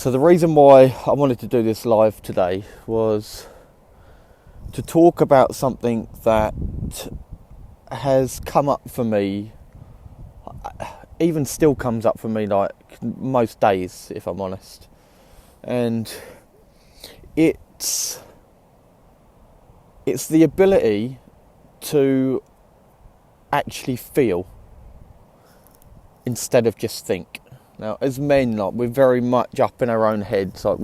So the reason why I wanted to do this live today was to talk about something that has come up for me, even still comes up for me like most days, if I'm honest. And it's the ability to actually feel instead of just think. Now, as men, like, we're very much up in our own heads. Like,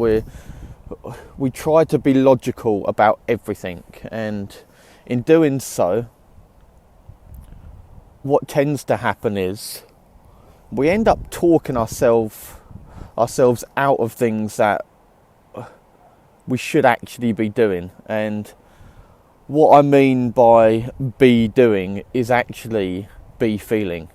we try to be logical about everything, and in doing so, what tends to happen is we end up talking ourselves out of things that we should actually be doing. And what I mean by be doing is actually be feeling.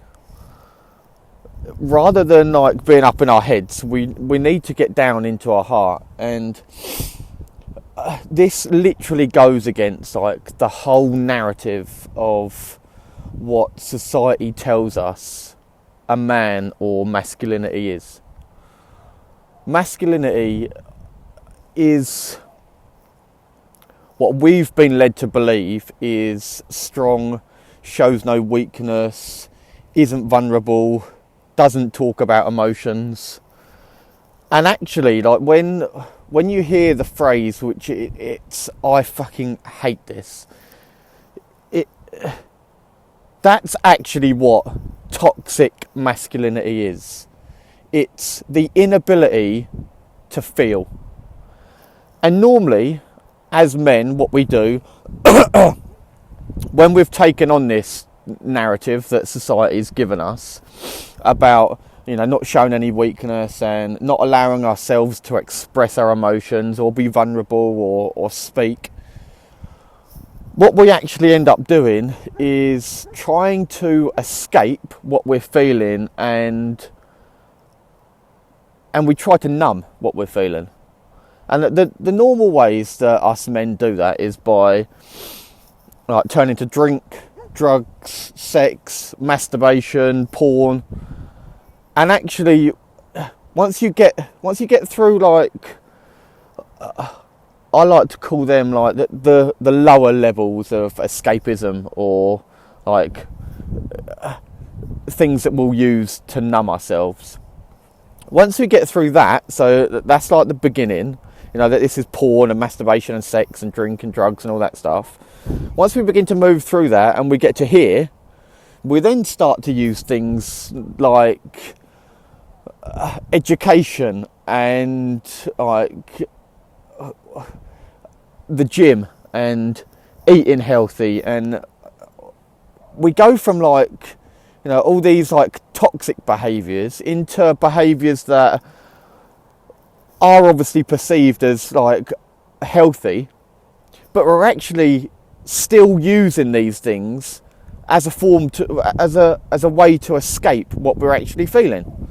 Rather than like being up in our heads, we need to get down into our heart. And this literally goes against like the whole narrative of what society tells us a man or masculinity is. Masculinity is what we've been led to believe is strong, shows no weakness, isn't vulnerable, doesn't talk about emotions. And actually, like, when you hear the phrase, which it's I fucking hate this, that's actually what toxic masculinity is. It's the inability to feel. And normally, as men, what we do when we've taken on this narrative that society's given us about, not showing any weakness and not allowing ourselves to express our emotions or be vulnerable or speak, what we actually end up doing is trying to escape what we're feeling, and we try to numb what we're feeling. And the normal ways that us men do that is by like turning to drink, drugs, sex, masturbation, porn. And actually, once you get through, like, I like to call them like the lower levels of escapism, or like things that we'll use to numb ourselves. Once we get through that, so that's like the beginning, that this is porn and masturbation and sex and drink and drugs and all that stuff. Once we begin to move through that and we get to here, we then start to use things like education and like the gym and eating healthy, and we go from like all these like toxic behaviours into behaviours that are obviously perceived as like healthy, but we're actually still using these things as a form as a way to escape what we're actually feeling.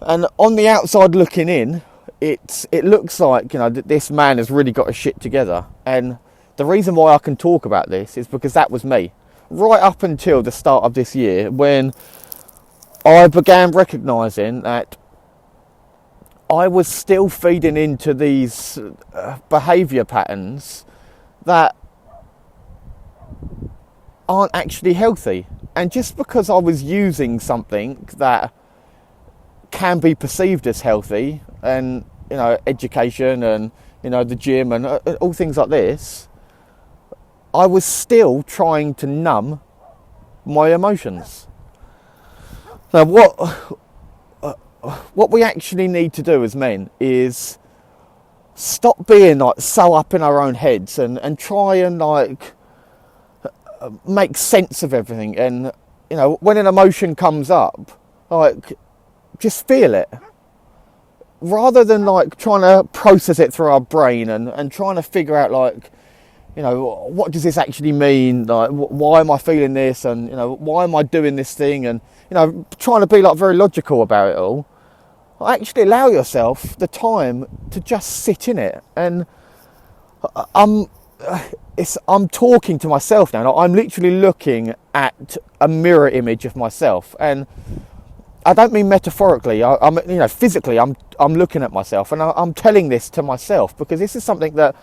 And on the outside looking in, it looks like this man has really got his shit together. And the reason why I can talk about this is because that was me right up until the start of this year, when I began recognising that I was still feeding into these behaviour patterns that aren't actually healthy. And just because I was using something that can be perceived as healthy, and education and the gym and all things like this, I was still trying to numb my emotions. Now what we actually need to do as men is stop being like so up in our own heads and try and like make sense of everything. And when an emotion comes up, like, just feel it, rather than like trying to process it through our brain and trying to figure out like, what does this actually mean? Like, why am I feeling this? And why am I doing this thing? And trying to be like very logical about it all. Actually allow yourself the time to just sit in it. And I'm talking to myself now. I'm literally looking at a mirror image of myself, and I don't mean metaphorically. I'm physically. I'm looking at myself, and I'm telling this to myself because this is something that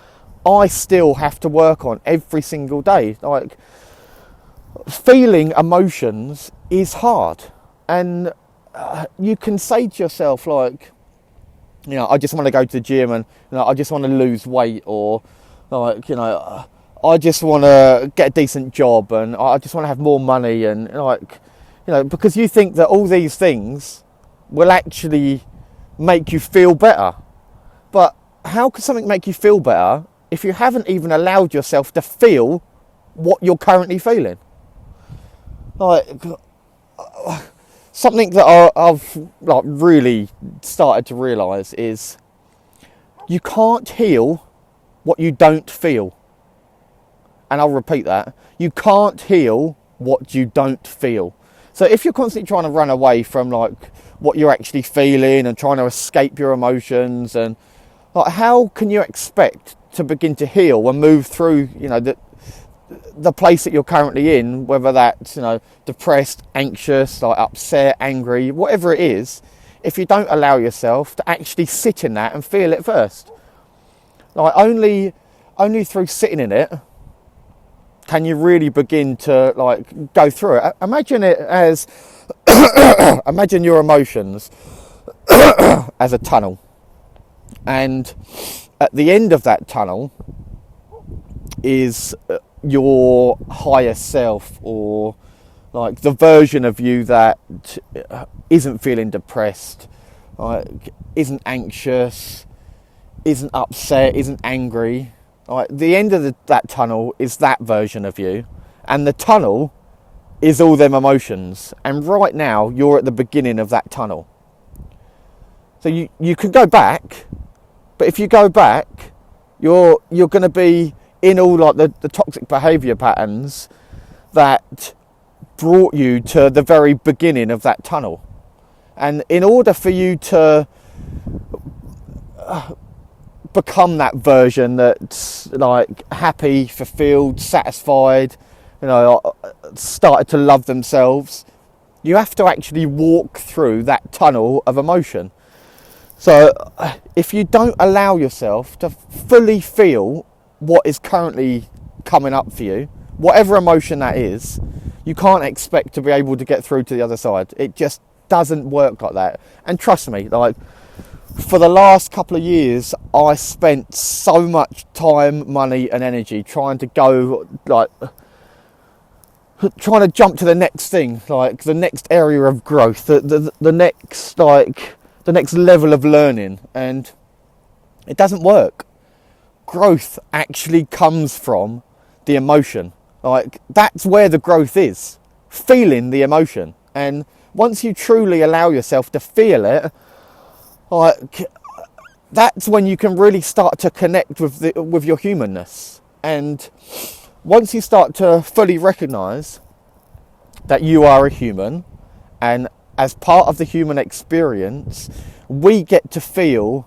I still have to work on every single day. Like, feeling emotions is hard, and you can say to yourself, like, I just want to go to the gym, and I just want to lose weight, or like, I just want to get a decent job, and I just want to have more money, and like, because you think that all these things will actually make you feel better. But how can something make you feel better if you haven't even allowed yourself to feel what you're currently feeling? Like, something that I've like really started to realise is you can't heal what you don't feel. And I'll repeat that. You can't heal what you don't feel. So if you're constantly trying to run away from like what you're actually feeling and trying to escape your emotions, and like, how can you expect to begin to heal and move through, the place that you're currently in, whether that's, depressed, anxious, like upset, angry, whatever it is, if you don't allow yourself to actually sit in that and feel it first. Like, only through sitting in it can you really begin to like go through it. Imagine it as imagine your emotions as a tunnel, and at the end of that tunnel is your higher self, or like the version of you that isn't feeling depressed, like isn't anxious, isn't upset, isn't angry. Like, the end of that tunnel is that version of you, and the tunnel is all them emotions. And right now, you're at the beginning of that tunnel. So you can go back, but if you go back, you're going to be in all like the toxic behaviour patterns that brought you to the very beginning of that tunnel. And in order for you to become that version that's like happy, fulfilled, satisfied, started to love themselves, you have to actually walk through that tunnel of emotion. So if you don't allow yourself to fully feel what is currently coming up for you, whatever emotion that is, you can't expect to be able to get through to the other side. It just doesn't work like that. And trust me, like, for the last couple of years, I spent so much time, money and energy trying to go, like, trying to jump to the next thing, like the next area of growth, the next level of learning, and it doesn't work. Growth actually comes from the emotion. Like, that's where the growth is, feeling the emotion. And once you truly allow yourself to feel it, like, that's when you can really start to connect with your humanness. And once you start to fully recognise that you are a human, and as part of the human experience, we get to feel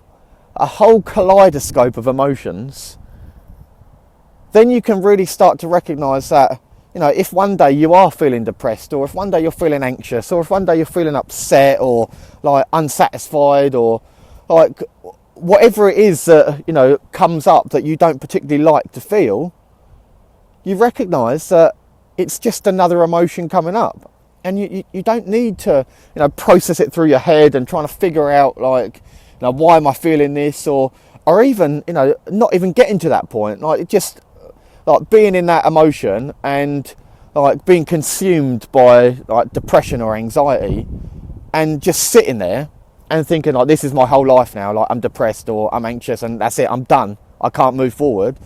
a whole kaleidoscope of emotions, then you can really start to recognise that, if one day you are feeling depressed, or if one day you're feeling anxious, or if one day you're feeling upset, or like unsatisfied, or like whatever it is that, comes up that you don't particularly like to feel, you recognise that it's just another emotion coming up. And you don't need to, process it through your head and trying to figure out, like, why am I feeling this, or even, not even getting to that point. Like, just like being in that emotion and like being consumed by like depression or anxiety, and just sitting there and thinking, like, this is my whole life now. Like, I'm depressed or I'm anxious, and that's it. I'm done. I can't move forward.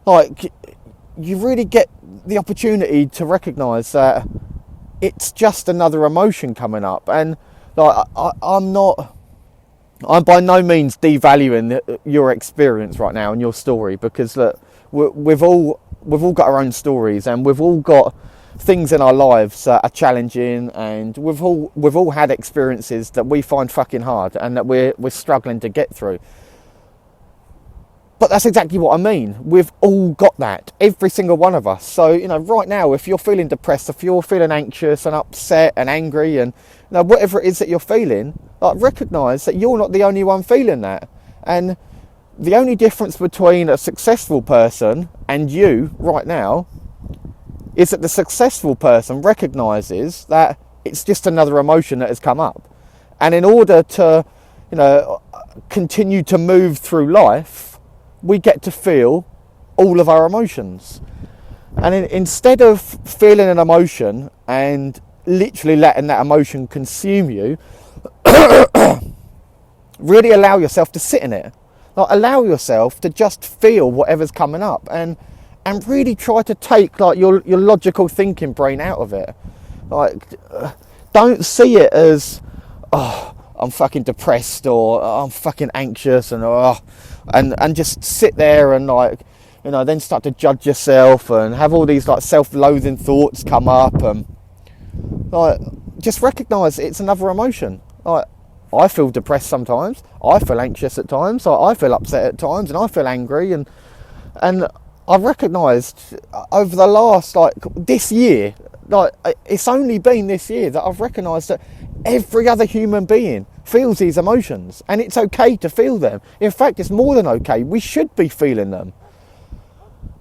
Like, you really get the opportunity to recognise that it's just another emotion coming up. And like, I'm by no means devaluing your experience right now and your story, because look, we've all got our own stories, and we've all got things in our lives that are challenging, and we've all had experiences that we find fucking hard and that we're struggling to get through. But that's exactly what I mean. We've all got that, every single one of us. So, right now, if you're feeling depressed, if you're feeling anxious and upset and angry and whatever it is that you're feeling, recognise that you're not the only one feeling that. And the only difference between a successful person and you right now is that the successful person recognises that it's just another emotion that has come up. And in order to, continue to move through life, we get to feel all of our emotions. And instead of feeling an emotion and literally letting that emotion consume you, really allow yourself to sit in it. Allow yourself to just feel whatever's coming up and really try to take your logical thinking brain out of it. Don't see it as, oh, I'm fucking depressed or I'm fucking anxious and just sit there and then start to judge yourself and have all these self-loathing thoughts come up and just recognise it's another emotion. I feel depressed sometimes, I feel anxious at times, I feel upset at times, and I feel angry and I've recognised over the last this year, it's only been this year that I've recognised that every other human being feels these emotions, and it's okay to feel them. In fact, it's more than okay. We should be feeling them.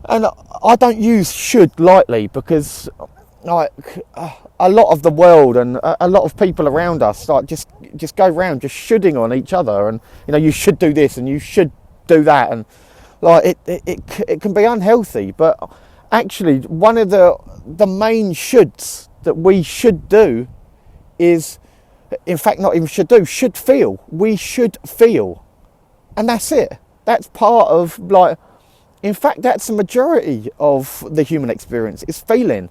And I don't use should lightly, because a lot of the world and a lot of people around us just go around just shoulding on each other, and you should do this and you should do that, and it can be unhealthy. But actually, one of the main shoulds that we should do is, in fact, not even should feel. We should feel. And that's it. That's part of, in fact, that's the majority of the human experience, is feeling.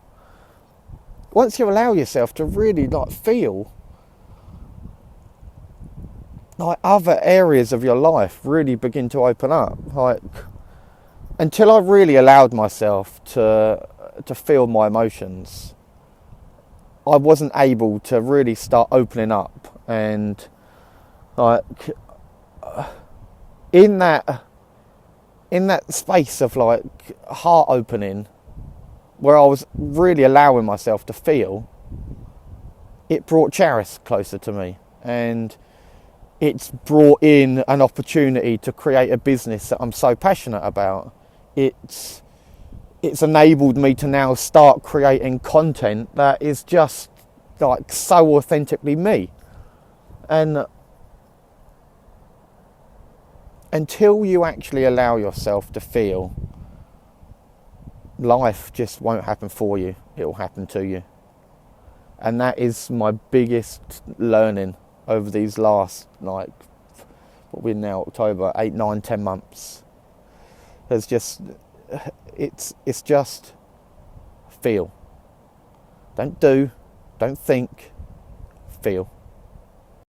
Once you allow yourself to really feel, other areas of your life really begin to open up. Until I really allowed myself to feel my emotions, I wasn't able to really start opening up, and in that space of heart opening, where I was really allowing myself to feel, it brought Charis closer to me, and it's brought in an opportunity to create a business that I'm so passionate about. It's enabled me to now start creating content that is just so authentically me. And until you actually allow yourself to feel, life just won't happen for you, it will happen to you. And that is my biggest learning over these last, what we're now, October, 8, 9, 10 months. It's just feel. Don't do, don't think, feel.